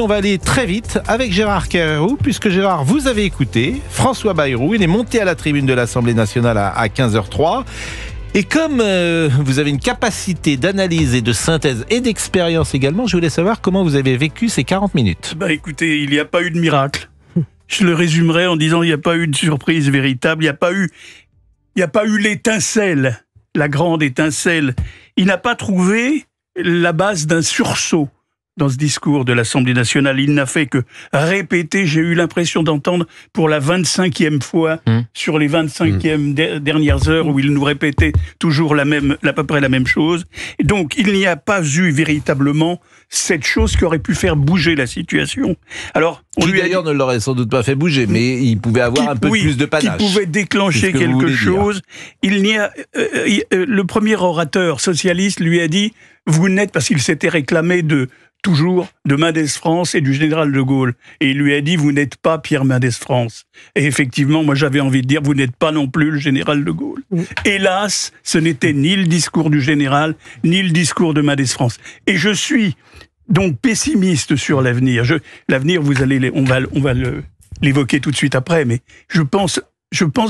On va aller très vite avec Gérard Kerrou, puisque Gérard, vous avez écouté François Bayrou, il est monté à la tribune de l'Assemblée nationale à 15h03. Et comme vous avez une capacité d'analyse et de synthèse et d'expérience également, je voulais savoir comment vous avez vécu ces 40 minutes. Écoutez, il n'y a pas eu de miracle. Je le résumerai en disant il n'y a pas eu de surprise véritable, il n'y a pas eu l'étincelle, la grande étincelle. Il n'a pas trouvé la base d'un sursaut dans ce discours de l'Assemblée nationale. Il n'a fait que répéter, j'ai eu l'impression d'entendre pour la 25e fois sur les 25e dernières heures où il nous répétait toujours à peu près la même chose. Et donc, il n'y a pas eu véritablement cette chose qui aurait pu faire bouger la situation. Alors, qui d'ailleurs ne l'aurait sans doute pas fait bouger, mais il pouvait avoir un peu plus de panache. Qui pouvait déclencher quelque chose. Le premier orateur socialiste lui a dit, vous n'êtes, parce qu'il s'était réclamé toujours de Mendès France et du général de Gaulle. Et il lui a dit, vous n'êtes pas Pierre Mendès France. Et effectivement, moi j'avais envie de dire, vous n'êtes pas non plus le général de Gaulle. Hélas, ce n'était ni le discours du général, ni le discours de Mendès France. Et je suis donc pessimiste sur l'avenir. L'avenir, on va l'évoquer tout de suite après, mais je pense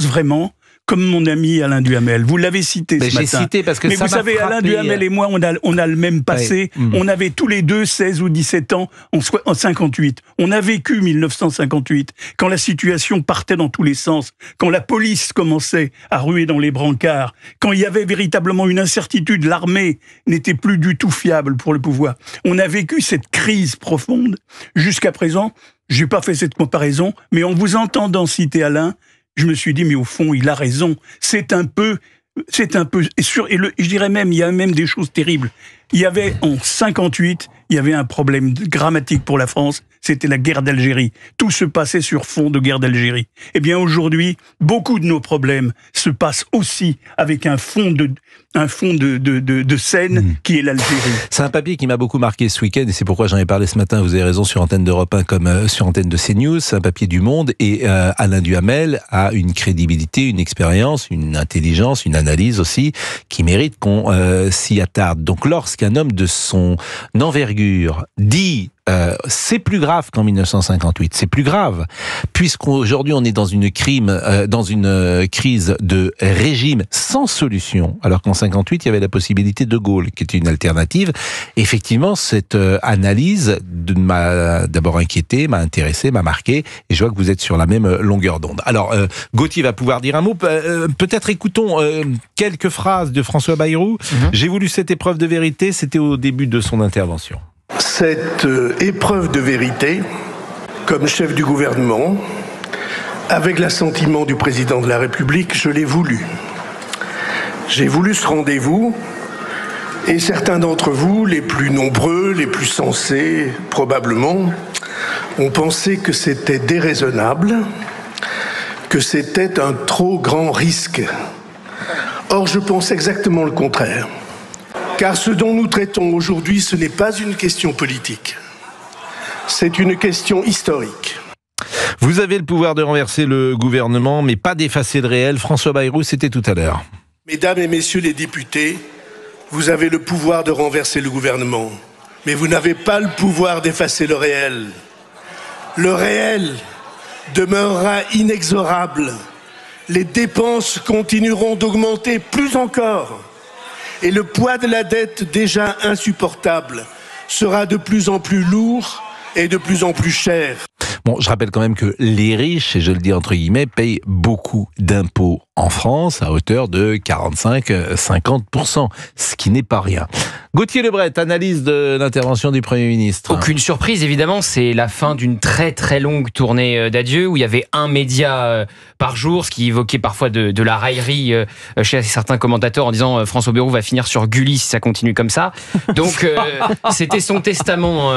vraiment, comme mon ami Alain Duhamel. Vous l'avez cité ce matin. J'ai cité parce que mais vous savez, Alain Duhamel et moi, on a le même passé. Ouais. On avait tous les deux 16 ou 17 ans en 58. On a vécu 1958, quand la situation partait dans tous les sens, quand la police commençait à ruer dans les brancards, quand il y avait véritablement une incertitude, l'armée n'était plus du tout fiable pour le pouvoir. On a vécu cette crise profonde. Jusqu'à présent, j'ai pas fait cette comparaison, mais en vous entendant citer Alain, je me suis dit, mais au fond, il a raison. C'est un peu, et je dirais même, il y a même des choses terribles. Il y avait, en 58, il y avait un problème dramatique pour la France, c'était la guerre d'Algérie. Tout se passait sur fond de guerre d'Algérie. Eh bien, aujourd'hui, beaucoup de nos problèmes se passent aussi avec un fond de scène qui est l'Algérie. C'est un papier qui m'a beaucoup marqué ce week-end et c'est pourquoi j'en ai parlé ce matin, vous avez raison, sur antenne d'Europe 1 comme sur antenne de CNews. C'est un papier du Monde et Alain Duhamel a une crédibilité, une expérience, une intelligence, une analyse aussi qui mérite qu'on s'y attarde. Donc lorsqu'un homme de son envergure dit c'est plus grave qu'en 1958, c'est plus grave, puisqu'aujourd'hui on est dans une crise de régime sans solution, alors qu'en 58 il y avait la possibilité de Gaulle, qui était une alternative. Effectivement, cette analyse m'a d'abord inquiété, m'a intéressé, m'a marqué, et je vois que vous êtes sur la même longueur d'onde. Alors, Gauthier va pouvoir dire un mot, peut-être écoutons quelques phrases de François Bayrou. J'ai voulu cette épreuve de vérité, c'était au début de son intervention. Cette épreuve de vérité, comme chef du gouvernement, avec l'assentiment du président de la République, je l'ai voulu. J'ai voulu ce rendez-vous, et certains d'entre vous, les plus nombreux, les plus sensés, probablement, ont pensé que c'était déraisonnable, que c'était un trop grand risque. Or, je pense exactement le contraire. Car ce dont nous traitons aujourd'hui, ce n'est pas une question politique. C'est une question historique. Vous avez le pouvoir de renverser le gouvernement, mais pas d'effacer le réel. François Bayrou, c'était tout à l'heure. Mesdames et messieurs les députés, vous avez le pouvoir de renverser le gouvernement, mais vous n'avez pas le pouvoir d'effacer le réel. Le réel demeurera inexorable. Les dépenses continueront d'augmenter plus encore. Et le poids de la dette, déjà insupportable, sera de plus en plus lourd et de plus en plus cher. Bon, je rappelle quand même que les riches, et je le dis entre guillemets, payent beaucoup d'impôts en France, à hauteur de 45-50%, ce qui n'est pas rien. Gauthier Lebret, analyse de l'intervention du Premier ministre. Aucune surprise, évidemment, c'est la fin d'une très très longue tournée d'adieu, où il y avait un média par jour, ce qui évoquait parfois de la raillerie chez certains commentateurs en disant François Bayrou va finir sur Gulli si ça continue comme ça. Donc c'était son testament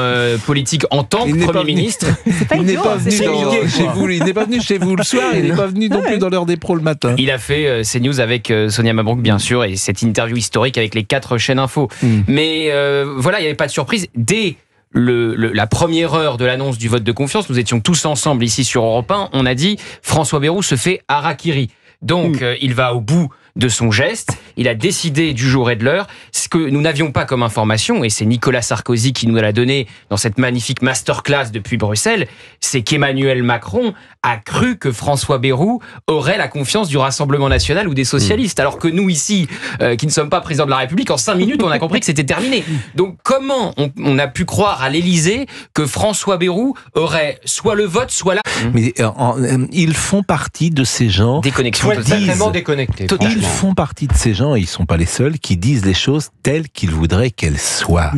politique en tant que Premier ministre. Il n'est pas venu chez vous, il n'est pas venu chez vous le soir, il n'est pas venu non plus dans l'heure des pros le matin. Il a fait CNews avec Sonia Mabrouk, bien sûr, et cette interview historique avec les 4 chaînes info. Mais voilà, il n'y avait pas de surprise. Dès la première heure de l'annonce du vote de confiance, nous étions tous ensemble ici sur Europe 1, on a dit François Bayrou se fait harakiri. Donc il va au bout de son geste. Il a décidé du jour et de l'heure. Ce que nous n'avions pas comme information, et c'est Nicolas Sarkozy qui nous l'a donné dans cette magnifique masterclass depuis Bruxelles, c'est qu'Emmanuel Macron a cru que François Bayrou aurait la confiance du Rassemblement national ou des socialistes. Alors que nous ici, qui ne sommes pas président de la République, en 5 minutes, on a compris que c'était terminé. Donc comment on a pu croire à l'Élysée que François Bayrou aurait soit le vote, soit la... Mais ils font partie de ces gens... Déconnexion totalement déconnectés. Ils font partie de ces gens, et ils ne sont pas les seuls, qui disent les choses telles qu'ils voudraient qu'elles soient.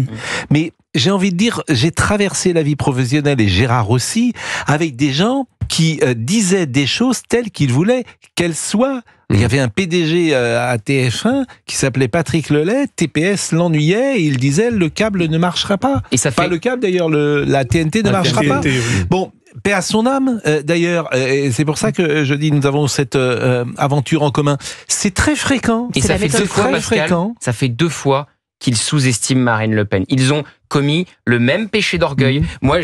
Mais j'ai envie de dire, j'ai traversé la vie professionnelle, et Gérard aussi, avec des gens qui disaient des choses telles qu'ils voulaient qu'elles soient. Il y avait un PDG à TF1 qui s'appelait Patrick Lelay. TPS l'ennuyait et il disait le câble ne marchera pas. Et ça fait... Pas le câble d'ailleurs, la TNT ne marchera pas. Oui. Bon, paix à son âme d'ailleurs. Et c'est pour ça que je dis nous avons cette aventure en commun. C'est très fréquent. Et ça fait 2 fois, très Pascal, fréquent. ça fait 2 fois qu'ils sous-estiment Marine Le Pen. Ils ont commis le même péché d'orgueil. Moi,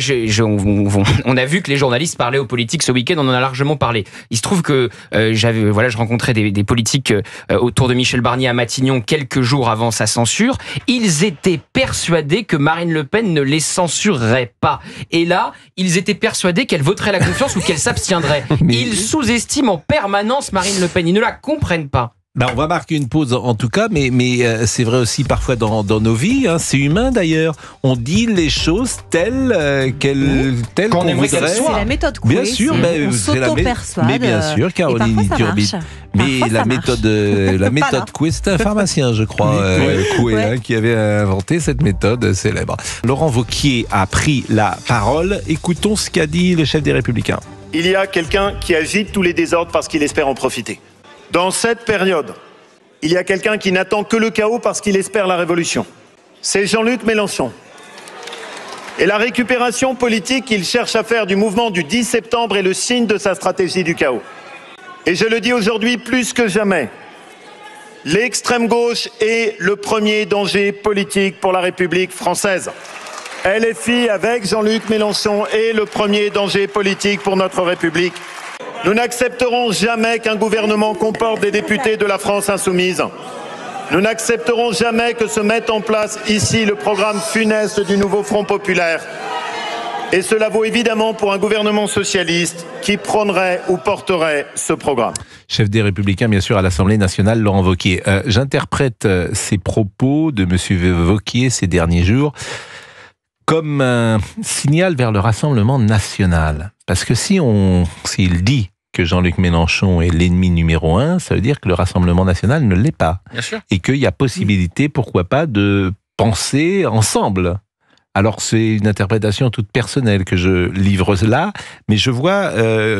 on a vu que les journalistes parlaient aux politiques ce week-end, on en a largement parlé. Il se trouve que je rencontrais des politiques autour de Michel Barnier à Matignon quelques jours avant sa censure. Ils étaient persuadés que Marine Le Pen ne les censurerait pas. Et là, ils étaient persuadés qu'elle voterait la confiance ou qu'elle s'abstiendrait. Ils sous-estiment en permanence Marine Le Pen. Ils ne la comprennent pas. On va marquer une pause en tout cas, mais c'est vrai aussi parfois dans nos vies, hein, c'est humain d'ailleurs. On dit les choses telles qu'on aimerait qu'elles soient. C'est la méthode Coué. Bien sûr, on s'auto-persuade. Mais bien sûr, Caroline Turbide. Mais la méthode Coué, c'est un pharmacien, je crois, Coué, qui avait inventé cette méthode célèbre. Laurent Wauquiez a pris la parole. Écoutons ce qu'a dit le chef des Républicains. Il y a quelqu'un qui agite tous les désordres parce qu'il espère en profiter. Dans cette période, il y a quelqu'un qui n'attend que le chaos parce qu'il espère la révolution. C'est Jean-Luc Mélenchon. Et la récupération politique qu'il cherche à faire du mouvement du 10 septembre est le signe de sa stratégie du chaos. Et je le dis aujourd'hui plus que jamais, l'extrême gauche est le premier danger politique pour la République française. LFI avec Jean-Luc Mélenchon est le premier danger politique pour notre République. Nous n'accepterons jamais qu'un gouvernement comporte des députés de la France insoumise. Nous n'accepterons jamais que se mette en place ici le programme funeste du nouveau Front populaire. Et cela vaut évidemment pour un gouvernement socialiste qui prônerait ou porterait ce programme. Chef des Républicains, bien sûr, à l'Assemblée nationale, Laurent Wauquiez. J'interprète ces propos de M. Wauquiez ces derniers jours comme un signal vers le Rassemblement national. Parce que s'il dit que Jean-Luc Mélenchon est l'ennemi numéro 1, ça veut dire que le Rassemblement national ne l'est pas. Bien sûr. Et qu'il y a possibilité, pourquoi pas, de penser ensemble. Alors c'est une interprétation toute personnelle que je livre là, mais je vois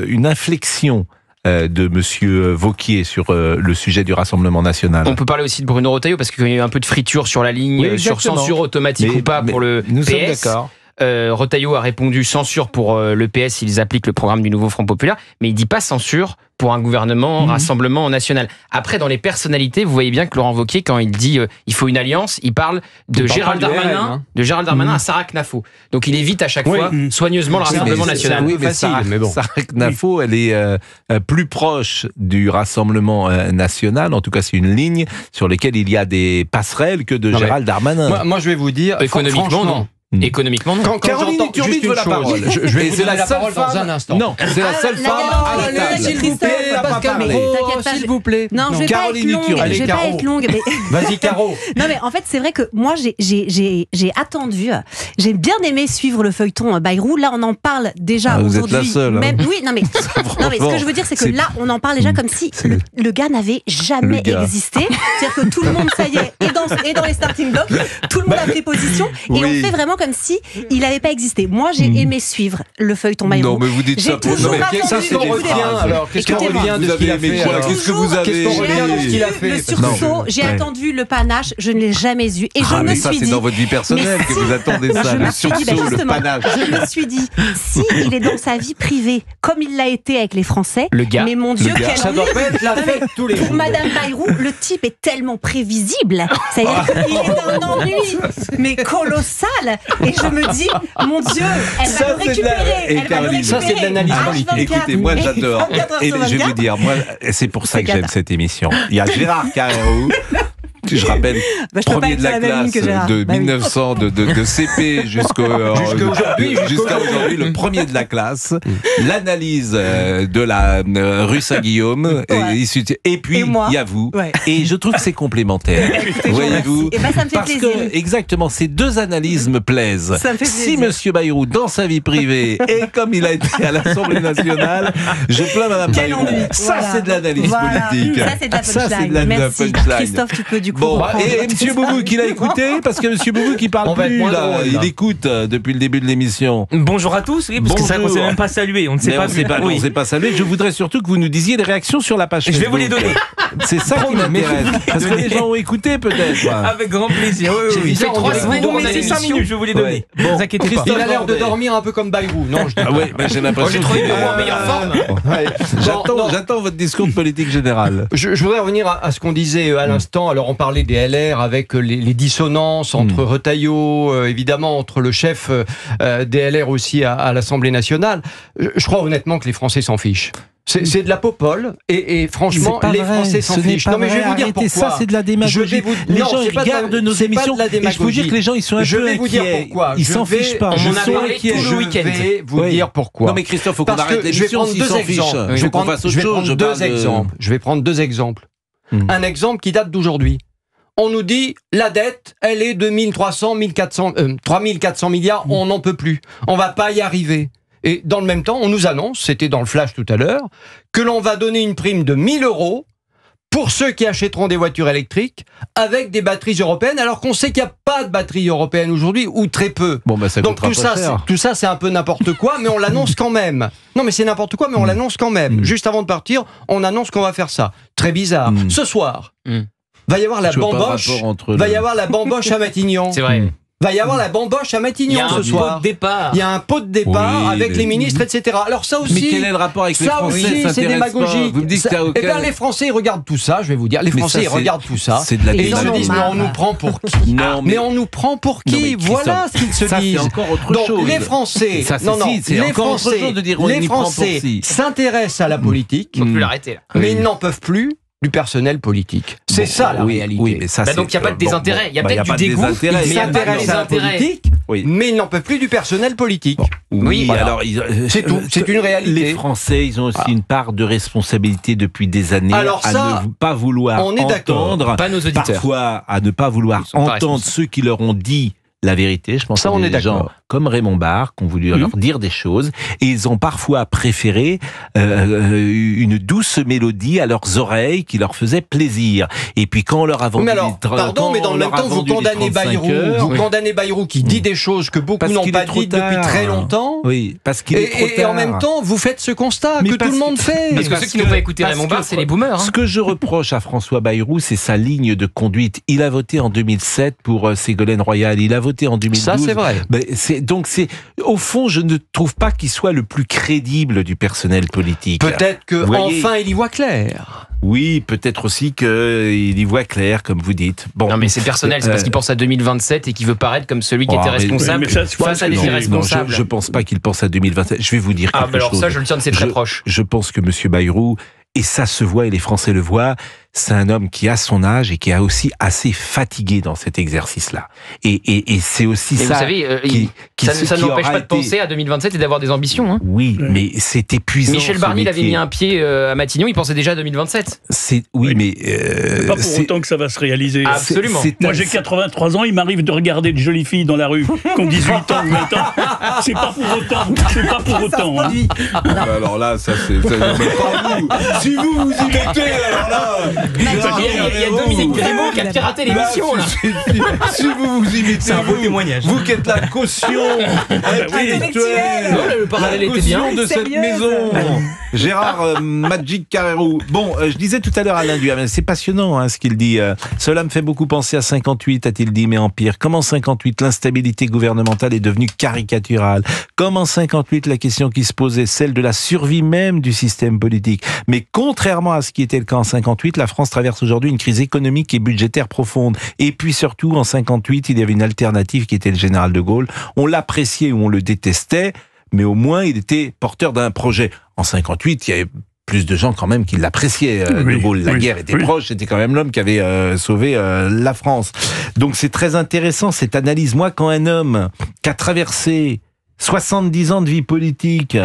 une inflexion de Monsieur Wauquiez sur le sujet du Rassemblement national. On peut parler aussi de Bruno Retailleau parce qu'il y a eu un peu de friture sur la ligne, sur censure automatique ou pas pour le PS. Nous sommes d'accord. Retailleau a répondu censure pour le PS, ils appliquent le programme du nouveau Front populaire, mais il dit pas censure pour un gouvernement Rassemblement national. Après, dans les personnalités, vous voyez bien que Laurent Wauquiez, quand il dit il faut une alliance, il parle de Gérald Darmanin à Sarah Knafo. Donc il évite à chaque fois soigneusement le Rassemblement national. Oui, mais Sarah Knafo, elle est plus proche du Rassemblement national. En tout cas, c'est une ligne sur laquelle il y a des passerelles que de Gérald Darmanin. Moi, je vais vous dire, économiquement, non. Économiquement, non. Quand Caroline Turbide veut la parole. Je vais vous donner la parole dans un instant. Non, c'est la seule femme à la table. S'il vous plaît, s'il vous plaît. Non, je vais pas être longue. Je vais pas être longue. Vas-y, Caro. Non, mais en fait, c'est vrai que moi, j'ai attendu. J'ai bien aimé suivre le feuilleton Bayrou. Là, on en parle déjà vous aujourd'hui. êtes la seule. Même, oui, non mais ce que je veux dire, c'est que là, on en parle déjà comme si le gars n'avait jamais existé. C'est-à-dire que tout le monde, ça y est, est dans les starting blocks. Tout le monde a pris position. Et on fait vraiment comme si il n'avait pas existé. Moi, j'ai aimé suivre le feuilleton Bayrou. Non, mais vous dites ça pour... Qu'est-ce qu'on revient alors? Qu'est-ce qu'on revient de ce qu'il a fait? Qu'est-ce que vous avez... Le sursaut, j'ai attendu le panache, je ne l'ai jamais eu. Et je me suis dit... ça, c'est dans votre vie personnelle que vous attendez ça, le sursaut, le panache. Je me suis dit, si il est dans sa vie privée, comme il l'a été avec les Français, le gars, mais mon Dieu, ça doit pas être la fête tous les jours. Pour Madame Bayrou, le type est tellement prévisible. C'est-à-dire qu'il est d'un ennui, mais colossal. Et je me dis, mon Dieu, elle va le récupérer. Ça, c'est de l'analyse politique. Écoutez, moi j'adore. Et je vais vous dire, moi, c'est pour ça que j'aime cette émission. Il y a Gérard Carrérou. Je rappelle, premier de la classe de 1900, de CP jusqu'à aujourd'hui, le premier de la classe, l'analyse de la rue Saint-Guillaume, et puis il y a vous, et je trouve que c'est complémentaire. Voyez-vous, et ça me fait parce plaisir. que exactement, ces deux analyses me plaisent. Ça me fait si Monsieur Bayrou, dans sa vie privée, et comme il a été à l'Assemblée nationale, je plains Madame Bayrou. Ça, c'est de l'analyse politique. Ça, c'est de la punchline. Merci. Christophe, tu peux du coup. Bon, et Monsieur Boubou qui l'a écouté, parce que Monsieur Boubou qui parle plus, là, il écoute depuis le début de l'émission. Bonjour à tous, oui, parce que c'est vrai qu'on ne s'est même pas salué, on ne s'est pas vu. On ne s'est pas salué. Je voudrais surtout que vous nous disiez les réactions sur la page Facebook. Je vais vous les donner. C'est ça qui m'intéresse. Parce que les gens ont écouté peut-être. Avec grand plaisir. Oui. J'ai 3 semaines, vous mettez 5 minutes, je vais vous les donner. Ne vous inquiétez pas. Il a l'air de dormir un peu comme Bayrou. Non, j'ai l'impression. J'ai trouvé en meilleure forme. J'attends votre discours de politique générale. Je voudrais revenir à ce qu'on disait à l'instant. Alors on parlait des LR avec les dissonances entre Retailleau, évidemment, entre le chef des LR aussi à l'Assemblée nationale. Je crois honnêtement que les Français s'en fichent. C'est de la popole et franchement, les Français s'en fichent. Non mais je vais vous dire pourquoi. Ça, c'est de la démagogie. Les gens regardent nos émissions et je peux dire que les gens ils sont un peu inquiets. Je vais vous dire pourquoi. Ils s'en fichent pas. On en a parlé tout le week-end. Je vais vous dire pourquoi. Non mais Christophe, faut qu'on arrête l'émission s'ils s'en fichent. Je vais prendre deux exemples. Je vais prendre 2 exemples. Un exemple qui date d'aujourd'hui. On nous dit, la dette, elle est de 3400 milliards, on n'en peut plus. On va pas y arriver. Et dans le même temps, on nous annonce, c'était dans le flash tout à l'heure, que l'on va donner une prime de 1 000 € pour ceux qui achèteront des voitures électriques avec des batteries européennes, alors qu'on sait qu'il n'y a pas de batteries européennes aujourd'hui, ou très peu. Bon, bah ça donc tout ça, c'est un peu n'importe quoi, mais on l'annonce quand même. Non, mais c'est n'importe quoi, mais on l'annonce quand même. Juste avant de partir, on annonce qu'on va faire ça. Très bizarre. Ce soir... Va y avoir la bamboche. Va y avoir la bamboche à Matignon. C'est vrai. Va y avoir la bamboche à Matignon ce soir. Il y a un pot de départ avec les ministres, etc. Alors ça aussi. Mais quel est le rapport avec les Français? Ça aussi, c'est démagogique. Vous me dites Eh bien, les Français, ils regardent tout ça. Je vais vous dire, les Français, ils regardent tout ça. C'est de la et ils se disent, mais on nous prend pour qui? Mais on nous prend pour qui? Voilà ce qu'ils se disent. C'est encore autre chose. Donc les Français, les Français s'intéressent à la politique. Il ne faut plus l'arrêter. Mais ils n'en peuvent plus du personnel politique. C'est ça la réalité. Oui, mais ça, donc il n'y a pas de désintérêt. Il y a peut-être du dégoût, mais il y a pas de désintérêt. Mais ils n'en peuvent plus du personnel politique. Oui, voilà. Alors c'est tout. C'est une réalité. Les Français, ils ont aussi une part de responsabilité depuis des années à ne pas vouloir entendre, pas nos auditeurs. Parfois à ne pas vouloir entendre ceux qui leur ont dit la vérité. Je pense à des gens comme Raymond Barre qui ont voulu leur dire des choses et ils ont parfois préféré une douce mélodie à leurs oreilles qui leur faisait plaisir. Et puis quand on leur a vendu mais dans le même temps vous condamnez Bayrou qui dit des choses que beaucoup n'ont pas dites depuis très longtemps. Oui, parce qu'il est trop tard. Et en même temps vous faites ce constat que tout le monde fait. Parce que ceux qui n'ont pas écouté Raymond Barre, c'est les boomers. Ce que je reproche à François Bayrou, c'est sa ligne de conduite. Il a voté en 2007 pour Ségolène Royal, il a voté en 2012. Ça c'est vrai. Donc au fond, je ne trouve pas qu'il soit le plus crédible du personnel politique. Peut-être que enfin il y voit clair. Oui, peut-être aussi qu'il y voit clair, comme vous dites. Bon, non, mais c'est personnel, c'est parce qu'il pense à 2027 et qu'il veut paraître comme celui qui était responsable face à des irresponsables. Je ne pense pas qu'il pense à 2027. Je vais vous dire quelque chose. Alors ça, je le tiens de c'est très proche. Je pense que M. Bayrou, et ça se voit et les Français le voient, c'est un homme qui a son âge et qui a aussi assez fatigué dans cet exercice-là. Et c'est aussi mais ça. Vous savez, ça n'empêche pas de penser à 2027 et d'avoir des ambitions. Hein. Oui, mais c'est épuisant. Michel Barnier, il avait mis un pied à Matignon, il pensait déjà à 2027. Oui, mais pas pour autant que ça va se réaliser. Absolument. Moi, j'ai 83 ans, il m'arrive de regarder de jolies filles dans la rue qui ont 18 ans ou 20 ans. C'est pas pour autant. C'est pas pour autant. Hein. Alors là, ça c'est. Si vous vous y mettez, alors là. Il y a Dominique Grémaud qui a piraté l'émission. Si vous vous y mettez, c'est un beau témoignage. Vous qui êtes la caution intellectuelle, le parallèle était bien de cette maison. Gérard Magic Carrero. Bon, je disais tout à l'heure à Alain Duhamel, c'est passionnant ce qu'il dit. Cela me fait beaucoup penser à 58, a-t-il dit, mais en pire. Comme en 58, l'instabilité gouvernementale est devenue caricaturale. Comme en 58, la question qui se posait, celle de la survie même du système politique. Mais contrairement à ce qui était le cas en 58, la France traverse aujourd'hui une crise économique et budgétaire profonde. Et puis surtout, en 58, il y avait une alternative qui était le général de Gaulle. On l'appréciait ou on le détestait, mais au moins il était porteur d'un projet. En 58, il y avait plus de gens quand même qui l'appréciaient, de Gaulle. La guerre était proche, c'était quand même l'homme qui avait sauvé la France. Donc c'est très intéressant cette analyse. Moi, quand un homme qui a traversé 70 ans de vie politique,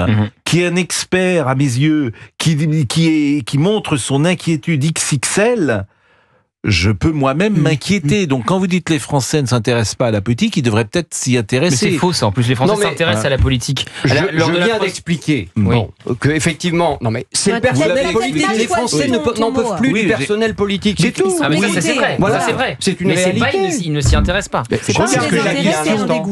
qui est un expert à mes yeux, qui montre son inquiétude XXL, je peux moi-même m'inquiéter. Donc quand vous dites que les Français ne s'intéressent pas à la politique, ils devraient peut-être s'y intéresser. Mais c'est faux ça, en plus les Français s'intéressent à la politique. Je viens d'expliquer que effectivement, non mais c'est le personnel politique, les Français n'en peuvent plus du personnel politique. C'est tout. Ah mais ça c'est vrai, voilà, c'est vrai. C'est une réalité. Ils ne s'y intéressent pas.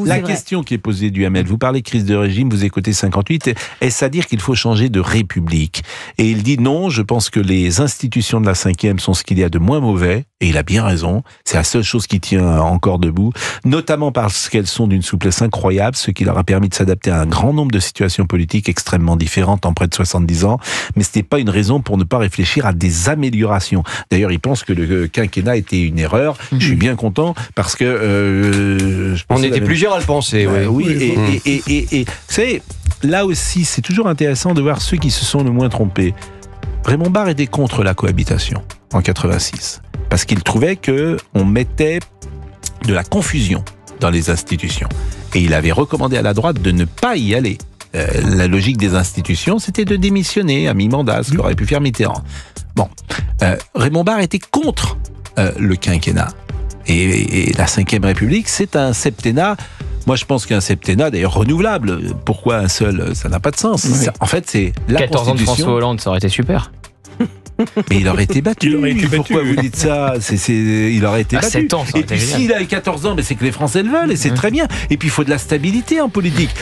La question qui est posée Duhamel, vous parlez crise de régime, vous écoutez 58, est-ce à dire qu'il faut changer de république? Et il dit non, je pense que les institutions de la 5e sont ce qu'il y a de moins mauvais. Et il a bien raison, c'est la seule chose qui tient encore debout, notamment parce qu'elles sont d'une souplesse incroyable, ce qui leur a permis de s'adapter à un grand nombre de situations politiques extrêmement différentes en près de 70 ans, mais ce n'est pas une raison pour ne pas réfléchir à des améliorations. D'ailleurs, il pense que le quinquennat était une erreur, je suis bien content, parce que... on était plusieurs à le penser. Et vous savez, là aussi, c'est toujours intéressant de voir ceux qui se sont le moins trompés. Raymond Barre était contre la cohabitation en 86. Parce qu'il trouvait qu'on mettait de la confusion dans les institutions. Et il avait recommandé à la droite de ne pas y aller. La logique des institutions, c'était de démissionner à mi-mandat, ce qu'aurait pu faire Mitterrand. Bon, Raymond Barre était contre le quinquennat. Et la 5e République, c'est un septennat. Moi, je pense qu'un septennat, d'ailleurs renouvelable, pourquoi un seul, ça n'a pas de sens. Ça, en fait, c'est la 14 ans de François Hollande, ça aurait été super. Mais il aurait été battu. Pourquoi vous dites ça? Il aurait été battu. 7 ans, et puis s'il a 14 ans, c'est que les Français le veulent et c'est très bien. Et puis il faut de la stabilité en politique.